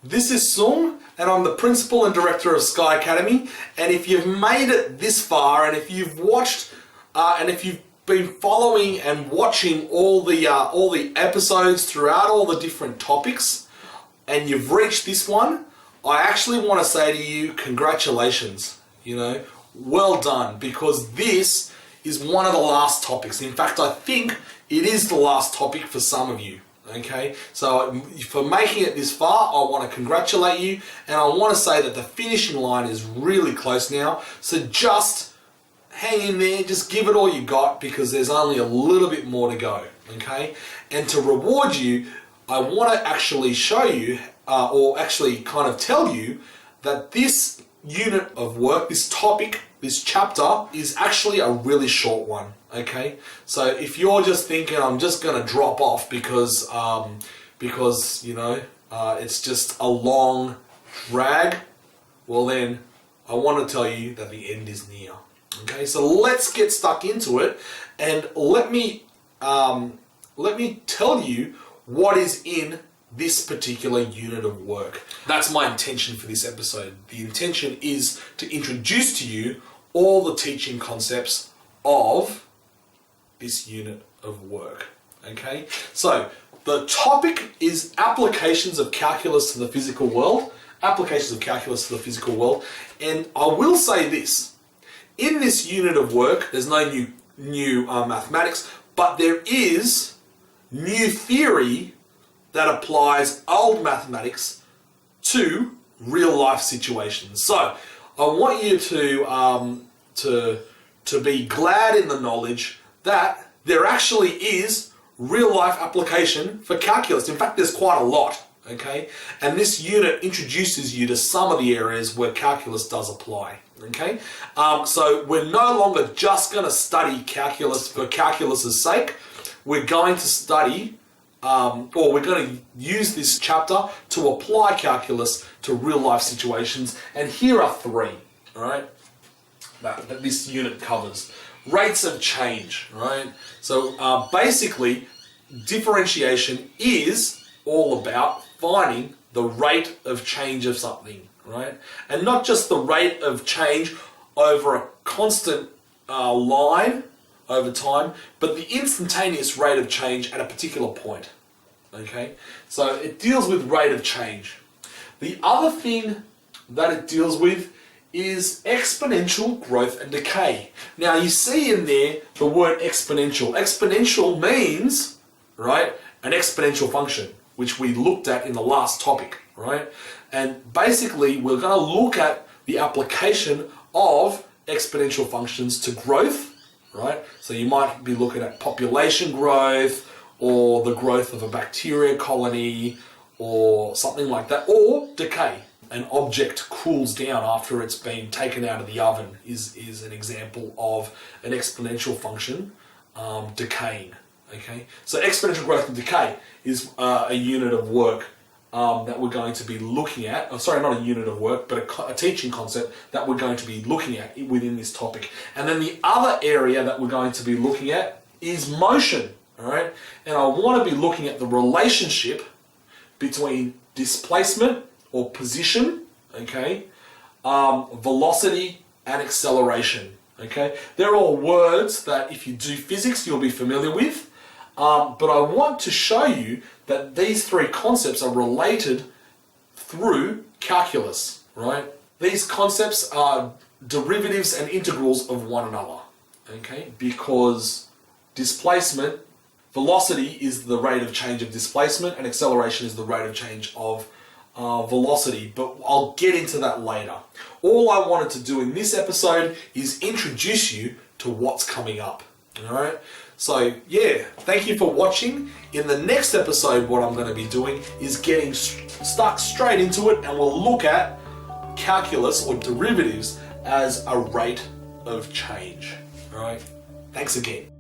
This is Sung, and I'm the Principal and Director of Sky Academy. And if you've made it this far, and if you've watched, and if you've been following and watching all the episodes throughout all the different topics, and you've reached this one, I actually want to say to you, congratulations. You know, well done, because this is one of the last topics. In fact, I think it is the last topic for some of you. Okay, so for making it this far, I want to congratulate you, and I want to say that the finishing line is really close now. So just hang in there, just give it all you got, because there's only a little bit more to go. Okay, and to reward you, I want to actually show you, or actually kind of tell you, that this unit of work, this topic, this chapter is actually a really short one. Okay, so if you're just thinking I'm just going to drop off because you know it's just a long drag, well then I want to tell you that the end is near. Okay, so let's get stuck into it, and let me tell you what is in this particular unit of work. That's my intention for this episode. The intention is to introduce to you all the teaching concepts of this unit of work. Okay, so the topic is applications of calculus to the physical world. Applications of calculus to the physical world. And I will say this: in this unit of work, there's no new mathematics, but there is new theory that applies old mathematics to real life situations. So I want you to be glad in the knowledge that there actually is real life application for calculus. In fact, there's quite a lot, okay? And this unit introduces you to some of the areas where calculus does apply, okay? So we're no longer just going to study calculus for calculus's sake. We're going to study, or we're going to use this chapter to apply calculus to real life situations. And here are three, all right, that this unit covers. Rates of change, right? So basically, differentiation is all about finding the rate of change of something, right? And not just the rate of change over a constant line over time, but the instantaneous rate of change at a particular point, okay? So it deals with rate of change. The other thing that it deals with is exponential growth and decay. Now you see in there the word exponential. Exponential means, right, an exponential function, which we looked at in the last topic, right? And basically we're going to look at the application of exponential functions to growth, right? So you might be looking at population growth, or the growth of a bacteria colony, or something like that, or decay. An object cools down after it's been taken out of the oven is an example of an exponential function decaying. Okay, so exponential growth and decay is a unit of work that we're going to be looking at. Oh, sorry, not a unit of work, but a teaching concept that we're going to be looking at within this topic. And then the other area that we're going to be looking at is motion. All right, and I want to be looking at the relationship between displacement or position, okay, velocity and acceleration, okay. They're all words that if you do physics you'll be familiar with, but I want to show you that these three concepts are related through calculus, right? These concepts are derivatives and integrals of one another, okay, because displacement, velocity is the rate of change of displacement, and acceleration is the rate of change of velocity, but I'll get into that later. All I wanted to do in this episode is introduce you to what's coming up. Alright, so yeah, thank you for watching. In the next episode, what I'm going to be doing is getting stuck straight into it, and we'll look at calculus or derivatives as a rate of change. Alright, thanks again.